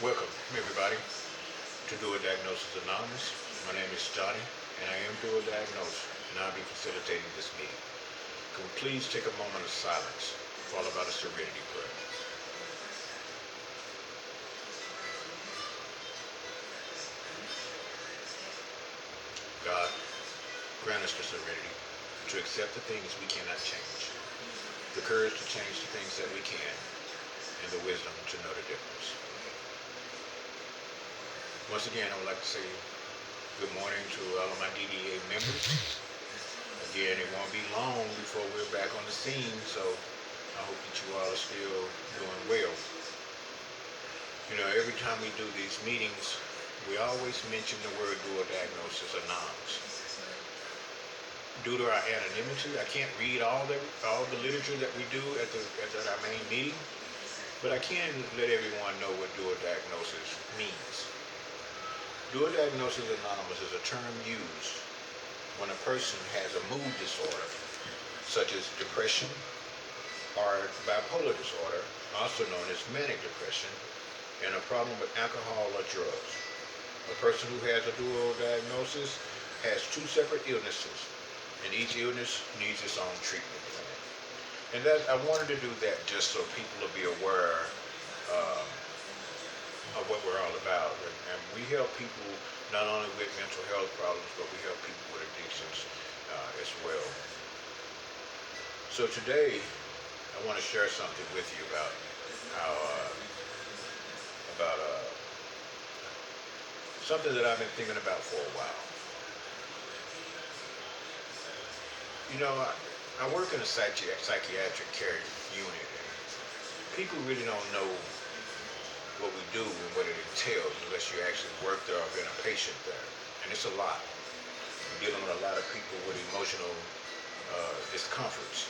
Welcome, everybody, to Do a Diagnosis Anonymous. My name is Johnny, and I am Do a Diagnose, and I'll be facilitating this meeting. Can we please take a moment of silence, followed by the serenity prayer? God, grant us the serenity to accept the things we cannot change, the courage to change the things that we can, and the wisdom to know the difference. Once again, I would like to say good morning to all of my DDA members. Again, it won't be long before we're back on the scene, so I hope that you all are still doing well. You know, every time we do these meetings, we always mention the word dual diagnosis anonymous. Due to our anonymity, I can't read all the literature that we do at our main meeting, but I can let everyone know what dual diagnosis means. Dual diagnosis anonymous is a term used when a person has a mood disorder, such as depression or bipolar disorder, also known as manic depression, and a problem with alcohol or drugs. A person who has a dual diagnosis has two separate illnesses, and each illness needs its own treatment plan. And that I wanted to do that just so people will be aware of what we're all about. And we help people not only with mental health problems, but we help people with addictions as well. So today, I want to share something with you about how about something that I've been thinking about for a while. You know, I work in a psychiatric care unit, and people really don't know what we do and what it entails unless you actually work there or been a patient there. And it's a lot. You're dealing with a lot of people with emotional discomforts.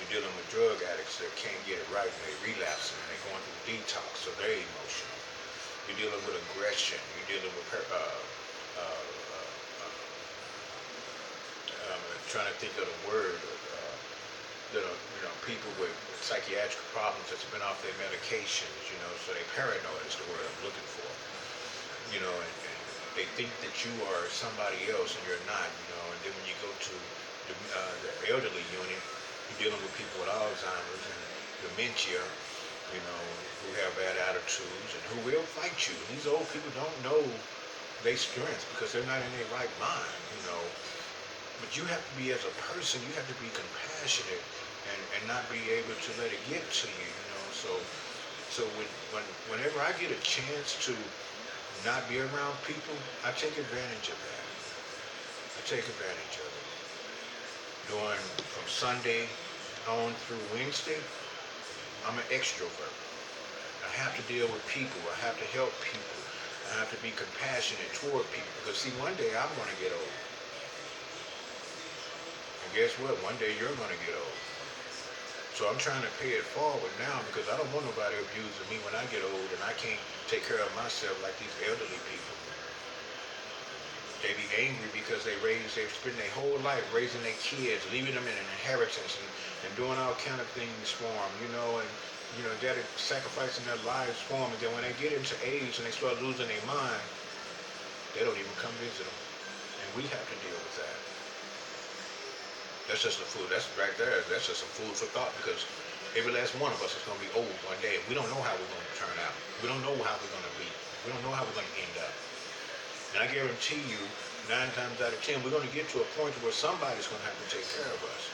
You're dealing with drug addicts that can't get it right and they relapse and they're going through detox, so they're emotional. You're dealing with aggression. You're dealing with I'm trying to think of the word. People with psychiatric problems that's been off their medications, so they paranoid is the word I'm looking for. And they think that you are somebody else and you're not, and then when you go to the elderly unit, you're dealing with people with Alzheimer's and dementia, who have bad attitudes and who will fight you. These old people don't know their strength because they're not in their right mind. But you have to be, as a person, you have to be compassionate and not be able to let it get to you, So whenever I get a chance to not be around people, I take advantage of that. I take advantage of it. During from Sunday on through Wednesday, I'm an extrovert. I have to deal with people. I have to help people. I have to be compassionate toward people because, see, one day I'm going to get old. And guess what? One day you're going to get old. So I'm trying to pay it forward now because I don't want nobody abusing me when I get old and I can't take care of myself like these elderly people. They be angry because they spend their whole life raising their kids, leaving them in an inheritance and doing all kind of things for them, and they're sacrificing their lives for them. And then when they get into age and they start losing their mind, they don't even come visit them. And we have to deal with that. That's just a food. That's right there. That's just some food for thought because every last one of us is going to be old one day. We don't know how we're going to turn out. We don't know how we're going to be. We don't know how we're going to end up. And I guarantee you, 9 times out of 10, we're going to get to a point where somebody's going to have to take care of us.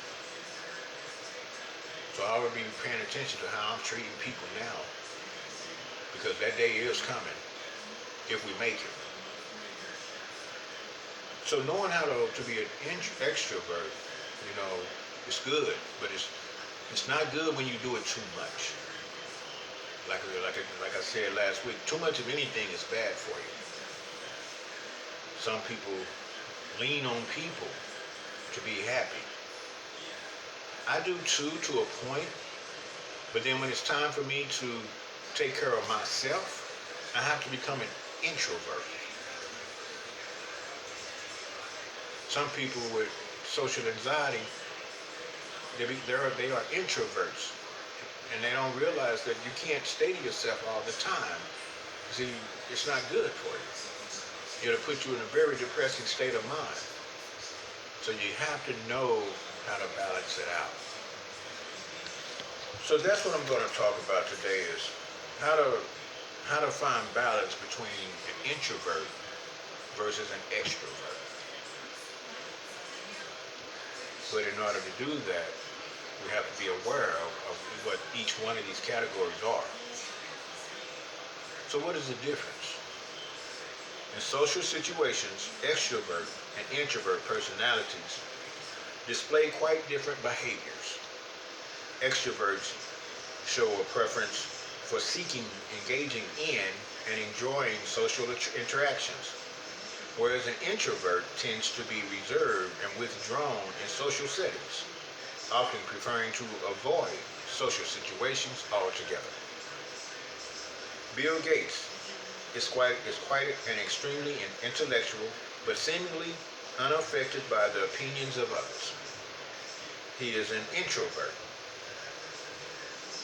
So I will be paying attention to how I'm treating people now because that day is coming if we make it. So knowing how to be an extrovert, it's good, but it's not good when you do it too much. Like I said last week, too much of anything is bad for you. Some people lean on people to be happy. I do too, to a point, but then when it's time for me to take care of myself, I have to become an introvert. Some people with social anxiety, they are introverts, and they don't realize that you can't stay to yourself all the time. See, it's not good for you. It'll put you in a very depressing state of mind. So you have to know how to balance it out. So that's what I'm going to talk about today is how to how to find balance between an introvert versus an extrovert. But in order to do that, we have to be aware of what each one of these categories are. So what is the difference? In social situations, extrovert and introvert personalities display quite different behaviors. Extroverts show a preference for seeking, engaging in, and enjoying social interactions, whereas an introvert tends to be reserved and withdrawn in social settings, often preferring to avoid social situations altogether. Bill Gates is quite an extremely intellectual, but seemingly unaffected by the opinions of others. He is an introvert,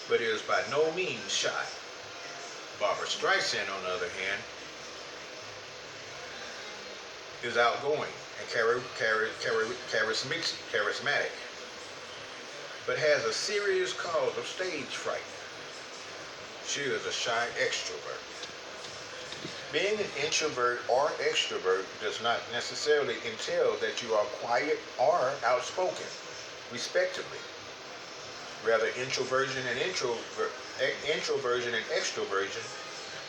but is by no means shy. Barbara Streisand, on the other hand, is outgoing and charismatic, but has a serious cause of stage fright. She is a shy extrovert. Being an introvert or extrovert does not necessarily entail that you are quiet or outspoken, respectively. Rather, introversion and extroversion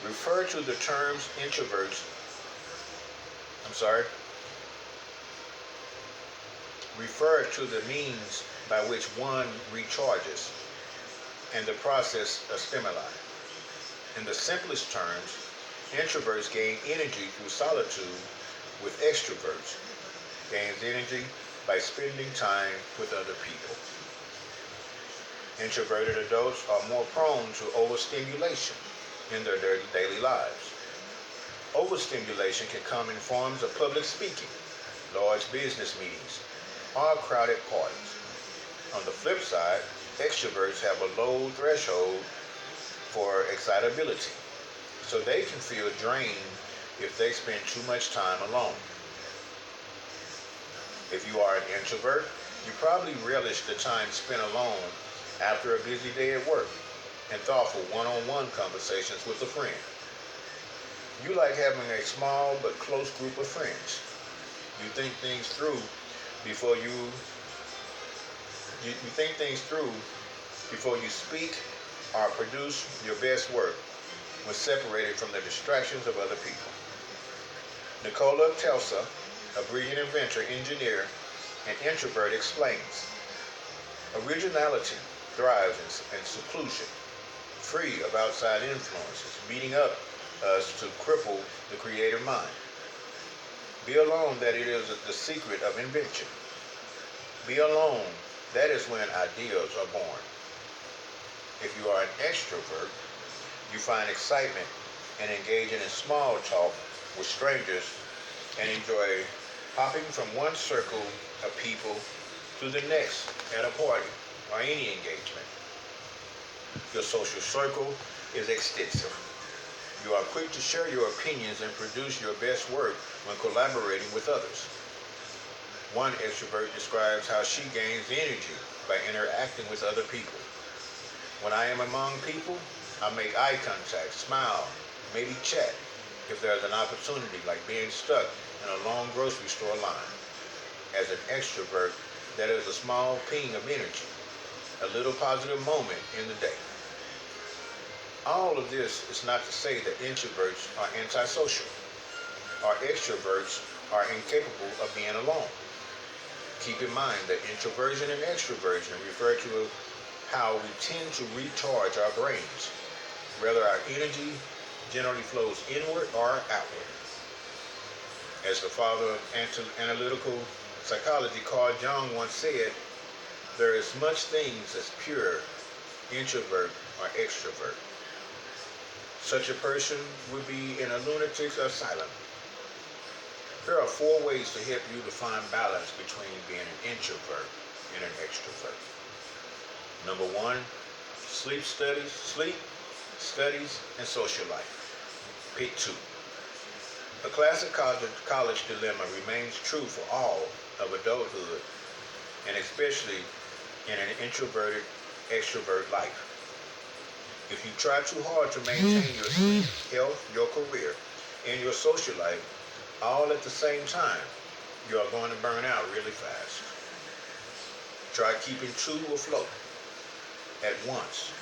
refer to the terms introverts, I'm sorry, refer to the means by which one recharges and the process of stimuli. In the simplest terms, introverts gain energy through solitude, with extroverts gains energy by spending time with other people. Introverted adults are more prone to overstimulation in their daily lives. Overstimulation can come in forms of public speaking, large business meetings, or crowded parties. On the flip side, extroverts have a low threshold for excitability, so they can feel drained if they spend too much time alone. If you are an introvert, you probably relish the time spent alone after a busy day at work and thoughtful one-on-one conversations with a friend. You like having a small but close group of friends. You think things through before you think things through before you speak or produce your best work when separated from the distractions of other people. Nikola Tesla, a brilliant inventor, engineer, and introvert, explains, originality thrives in seclusion, free of outside influences, beating up us to cripple the creative mind. Be alone, that it is the secret of invention. Be alone, that is when ideas are born. If you are an extrovert, you find excitement in engaging in small talk with strangers and enjoy hopping from one circle of people to the next at a party or any engagement. Your social circle is extensive. You are quick to share your opinions and produce your best work when collaborating with others. One extrovert describes how she gains energy by interacting with other people. When I am among people, I make eye contact, smile, maybe chat if there is an opportunity, like being stuck in a long grocery store line. As an extrovert, that is a small ping of energy, a little positive moment in the day. All of this is not to say that introverts are antisocial or extroverts are incapable of being alone. Keep in mind that introversion and extroversion refer to how we tend to recharge our brains, whether our energy generally flows inward or outward. As the father of analytical psychology, Carl Jung, once said, there is much things as pure, introvert or extrovert. Such a person would be in a lunatic asylum. Here are 4 ways to help you to find balance between being an introvert and an extrovert. Number 1, sleep, studies, and social life. Pick two. A classic college dilemma remains true for all of adulthood, and especially in an introverted, extrovert life. If you try too hard to maintain your sleep, health, your career, and your social life all at the same time, you are going to burn out really fast. Try keeping two afloat at once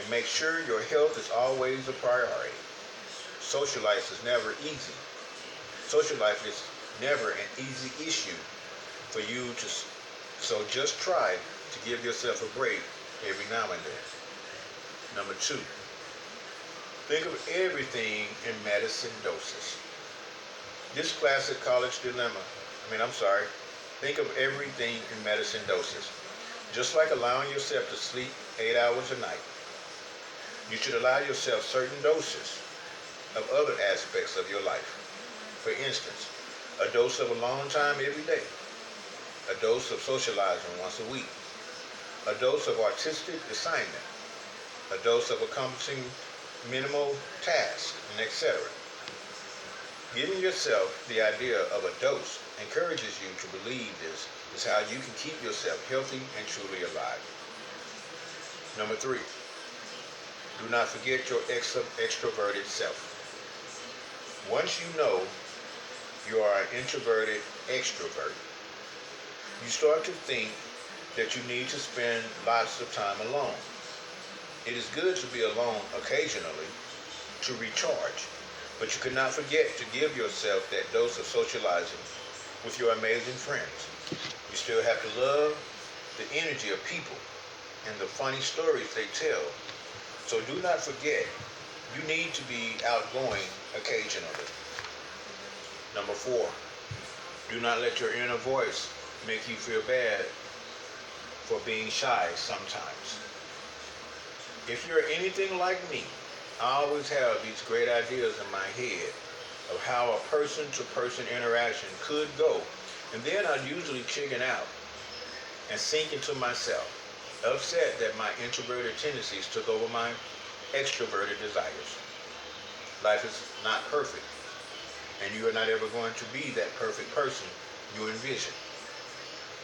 and make sure your health is always a priority. Social life is never easy. Social life is never an easy issue for you to, so just try to give yourself a break every now and then. Number two, think of everything in medicine doses. This classic college dilemma, think of everything in medicine doses. Just like allowing yourself to sleep 8 hours a night, you should allow yourself certain doses of other aspects of your life. For instance, a dose of alone time every day, a dose of socializing once a week, a dose of artistic assignment, a dose of accomplishing minimal tasks, and etc. Giving yourself the idea of a dose encourages you to believe this is how you can keep yourself healthy and truly alive. Number three, do not forget your extroverted self. Once you know you are an introverted extrovert, you start to think that you need to spend lots of time alone. It is good to be alone occasionally to recharge, but you cannot forget to give yourself that dose of socializing with your amazing friends. You still have to love the energy of people and the funny stories they tell. So do not forget, you need to be outgoing occasionally. Number four, do not let your inner voice make you feel bad for being shy sometimes. If you're anything like me, I always have these great ideas in my head of how a person-to-person interaction could go, and then I'd usually chicken out and sink into myself, upset that my introverted tendencies took over my extroverted desires. Life is not perfect, and you are not ever going to be that perfect person you envision.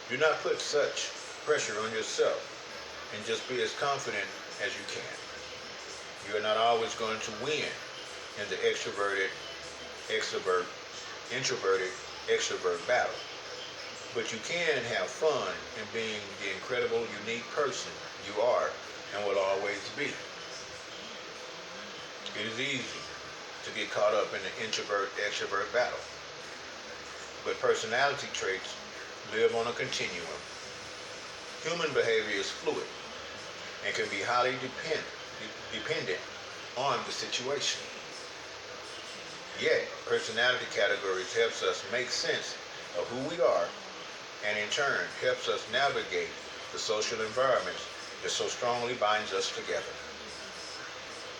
Do not put such pressure on yourself and just be as confident as you can. You are not always going to win in the introverted, extrovert battle. But you can have fun in being the incredible, unique person you are and will always be. It is easy to get caught up in the introvert-extrovert battle. But personality traits live on a continuum. Human behavior is fluid and can be highly dependent on the situation. Yet, personality categories helps us make sense of who we are and in turn helps us navigate the social environments that so strongly binds us together.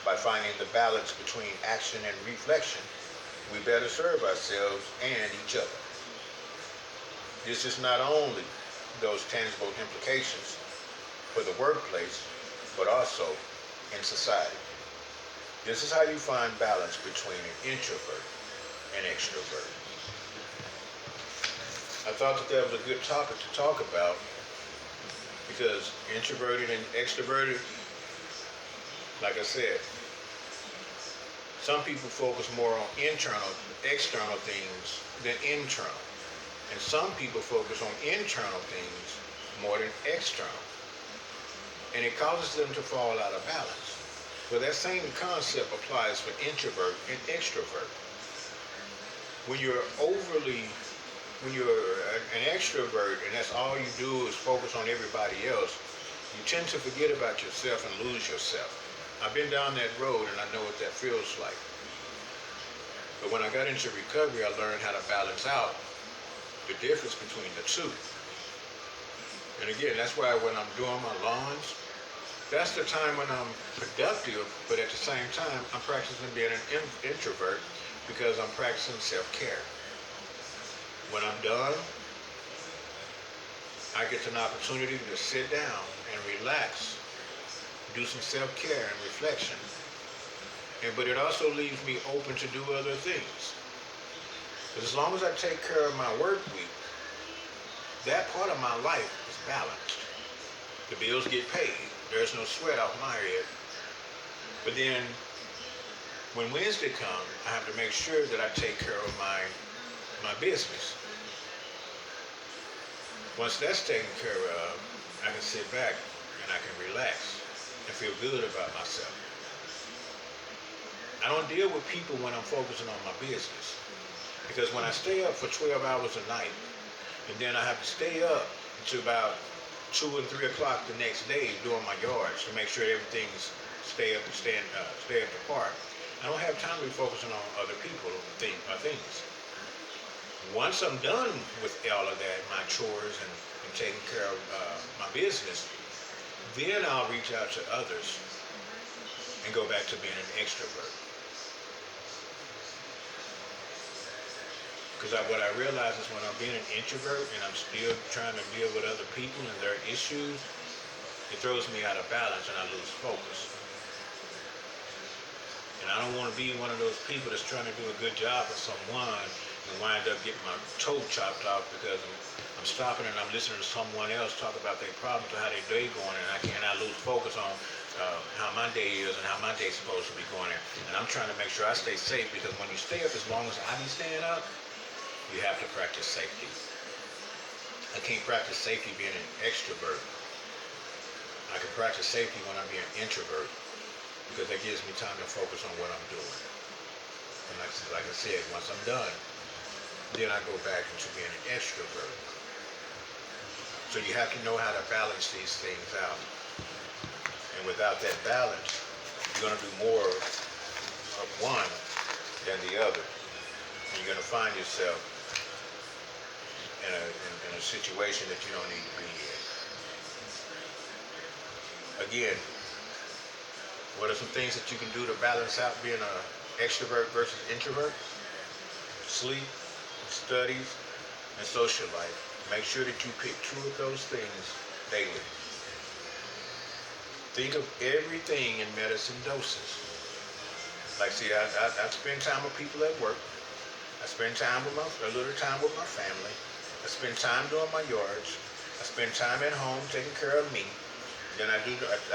By finding the balance between action and reflection, we better serve ourselves and each other. This is not only those tangible implications for the workplace, but also in society. This is how you find balance between an introvert and extrovert. I thought that was a good topic to talk about because introverted and extroverted, like I said, some people focus more on external things than internal. And some people focus on internal things more than external. And it causes them to fall out of balance. But that same concept applies for introvert and extrovert. When you're an extrovert and that's all you do is focus on everybody else, you tend to forget about yourself and lose yourself. I've been down that road and I know what that feels like. But when I got into recovery, I learned how to balance out the difference between the two. And again, that's why when I'm doing my lawns, that's the time when I'm productive, but at the same time, I'm practicing being an introvert because I'm practicing self-care. When I'm done, I get an opportunity to sit down and relax, do some self-care and reflection. but it also leaves me open to do other things. But as long as I take care of my work week, that part of my life is balanced. The bills get paid. There's no sweat off my head. But then when Wednesday comes, I have to make sure that I take care of my business. Once that's taken care of, I can sit back and I can relax and feel good about myself. I don't deal with people when I'm focusing on my business. Because when I stay up for 12 hours a night, and then I have to stay up to about 2 and 3 o'clock the next day doing my yards to make sure everything's stay up to par, I don't have time to be focusing on other people or things. Once I'm done with all of that, my chores and taking care of my business, then I'll reach out to others and go back to being an extrovert. Because what I realize is when I'm being an introvert and I'm still trying to deal with other people and their issues, it throws me out of balance and I lose focus. And I don't want to be one of those people that's trying to do a good job for someone and wind up getting my toe chopped off because I'm stopping and I'm listening to someone else talk about their problems or how their day going, and I lose focus on how my day is and how my day's supposed to be going. And I'm trying to make sure I stay safe, because when you stay up as long as I be staying up, you have to practice safety. I can't practice safety being an extrovert. I can practice safety when I'm being an introvert, because that gives me time to focus on what I'm doing. And like I said, once I'm done, then I go back into being an extrovert. So you have to know how to balance these things out. And without that balance, you're going to do more of one than the other. And you're going to find yourself in a situation that you don't need to be in. Again, what are some things that you can do to balance out being an extrovert versus introvert? Sleep, studies, and social life. Make sure that you pick 2 of those things daily. Think of everything in medicine doses. Like, see, I spend time with people at work. I spend time with a little time with my family. I spend time doing my yards. I spend time at home taking care of me. Then I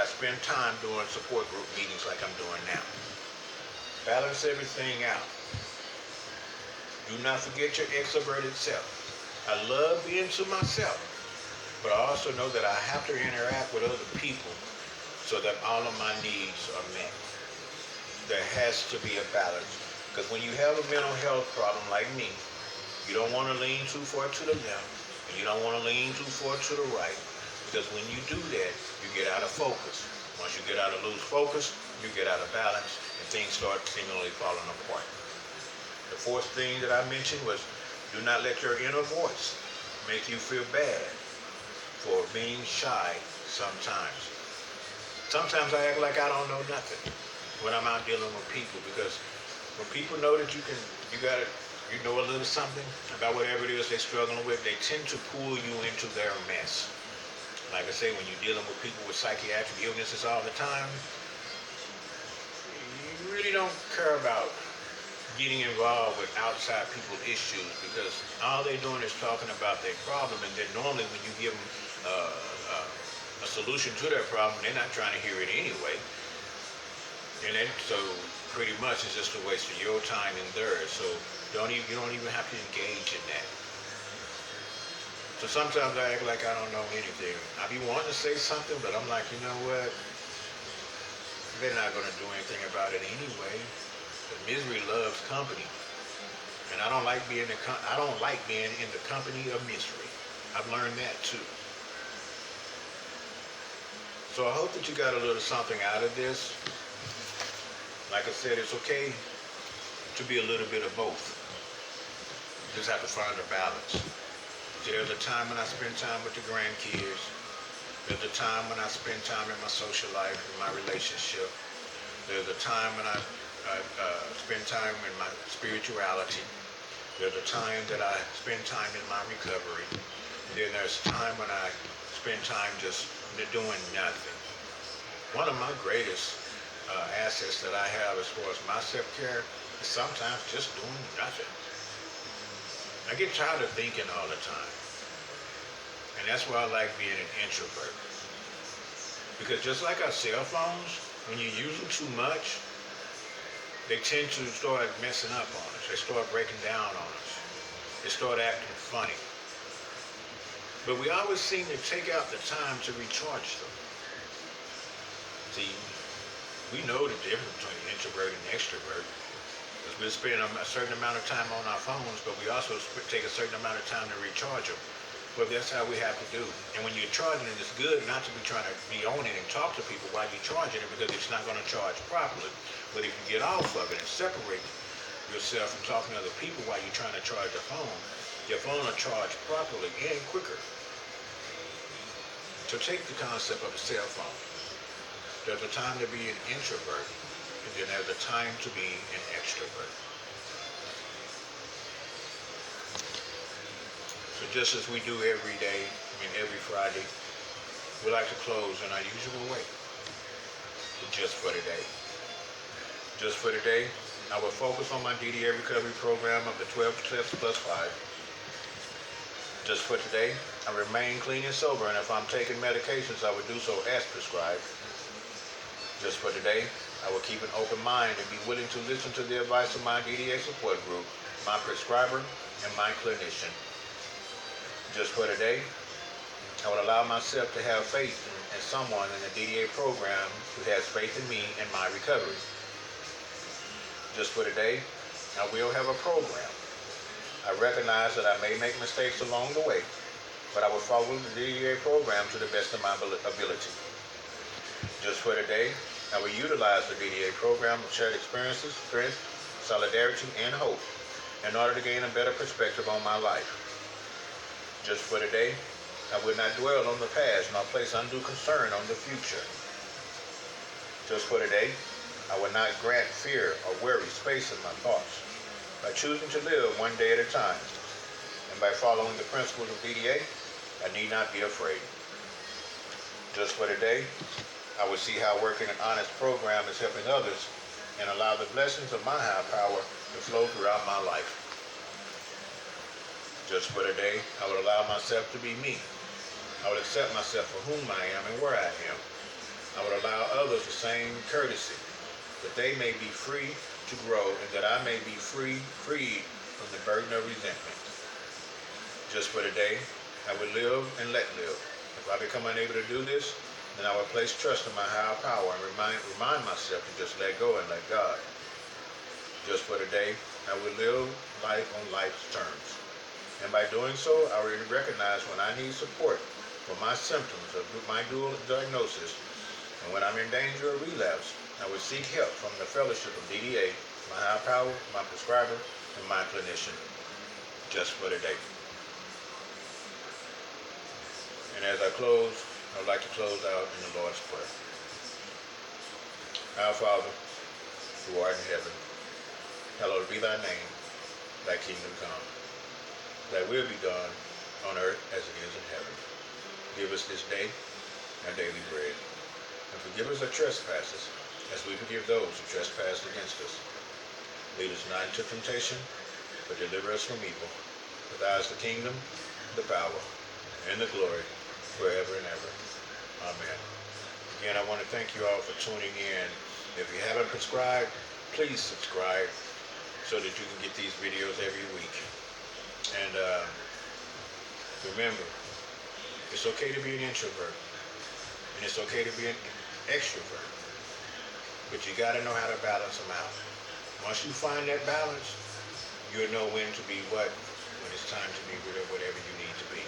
spend time doing support group meetings like I'm doing now. Balance everything out. Do not forget your extroverted self. I love being to myself, but I also know that I have to interact with other people so that all of my needs are met. There has to be a balance, because when you have a mental health problem like me, you don't want to lean too far to the left, and you don't want to lean too far to the right, because when you do that, you get out of focus. Once you get out of loose focus, you get out of balance, and things start seemingly falling apart. The 4th thing that I mentioned was, do not let your inner voice make you feel bad for being shy sometimes. Sometimes I act like I don't know nothing when I'm out dealing with people, because when people know that you know a little something about whatever it is they're struggling with, they tend to pull you into their mess. Like I say, when you're dealing with people with psychiatric illnesses all the time, you really don't care about getting involved with outside people's issues, because all they're doing is talking about their problem, and then normally when you give them a solution to their problem, they're not trying to hear it anyway. And then, so pretty much it's just a waste of your time and theirs. So you don't even have to engage in that. So sometimes I act like I don't know anything. I be wanting to say something, but I'm like, you know what? They're not going to do anything about it anyway. But misery loves company, and I don't like being in the company of misery. I've learned that too. So I hope that you got a little something out of this. Like I said, it's okay to be a little bit of both. You just have to find a balance. There's a time when I spend time with the grandkids. There's a time when I spend time in my social life, in my relationship. There's a time when I spend time in my spirituality. There's a time that I spend time in my recovery. And then there's time when I spend time just doing nothing. One of my greatest assets that I have as far as my self-care is sometimes just doing nothing. I get tired of thinking all the time. And that's why I like being an introvert. Because just like our cell phones, when you use them too much, they tend to start messing up on us. They start breaking down on us. They start acting funny. But we always seem to take out the time to recharge them. See, we know the difference between introvert and extrovert. Because we spend a certain amount of time on our phones, but we also take a certain amount of time to recharge them. But that's how we have to do. And when you're charging it, it's good not to be trying to be on it and talk to people while you're charging it, because it's not going to charge properly. But if you get off of it and separate yourself from talking to other people while you're trying to charge your phone will charge properly and quicker. So take the concept of a cell phone. There's a time to be an introvert, and then there's a time to be an extrovert. So just as we do every day, every Friday, we like to close in our usual way. Just for today. Just for today, I will focus on my DDA recovery program of the 12 steps plus 5. Just for today, I remain clean and sober, and if I'm taking medications, I would do so as prescribed. Just for today, I will keep an open mind and be willing to listen to the advice of my DDA support group, my prescriber, and my clinician. Just for today, I would allow myself to have faith in someone in the DDA program who has faith in me and my recovery. Just for today, I will have a program. I recognize that I may make mistakes along the way, but I will follow the DDA program to the best of my ability. Just for today, I will utilize the DDA program of shared experiences, strength, solidarity, and hope in order to gain a better perspective on my life. Just for today, I will not dwell on the past nor place undue concern on the future. Just for today, I will not grant fear or worry space in my thoughts. By choosing to live one day at a time, and by following the principles of DDA, I need not be afraid. Just for today, I will see how working an honest program is helping others and allow the blessings of my higher power to flow throughout my life. Just for today, I will allow myself to be me. I will accept myself for whom I am and where I am. I will allow others the same courtesy, that they may be free to grow and that I may be freed from the burden of resentment. Just for today, I will live and let live. If I become unable to do this, then I will place trust in my higher power and remind myself to just let go and let God. Just for today, I will live life on life's terms. And by doing so, I will recognize when I need support for my symptoms of my dual diagnosis, and when I'm in danger of relapse, I will seek help from the fellowship of DDA, my higher power, my prescriber, and my clinician. Just for today. And as I close, I would like to close out in the Lord's Prayer. Our Father, who art in heaven, hallowed be thy name, thy kingdom come. Thy will be done on earth as it is in heaven. Give us this day our daily bread. And forgive us our trespasses, as we forgive those who trespass against us. Lead us not into temptation, but deliver us from evil. For thine is the kingdom, the power, and the glory, forever and ever. Amen. Again, I want to thank you all for tuning in. If you haven't subscribed, please subscribe so that you can get these videos every week. And remember, it's okay to be an introvert, and it's okay to be an extrovert, but you got to know how to balance them out. Once you find that balance, you'll know when to be what, when it's time to be whatever you need to be.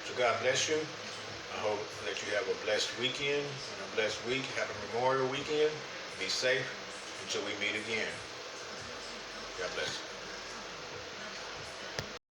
So God bless you. I hope that you have a blessed weekend and a blessed week. Have a Memorial weekend. Be safe until we meet again. God bless you.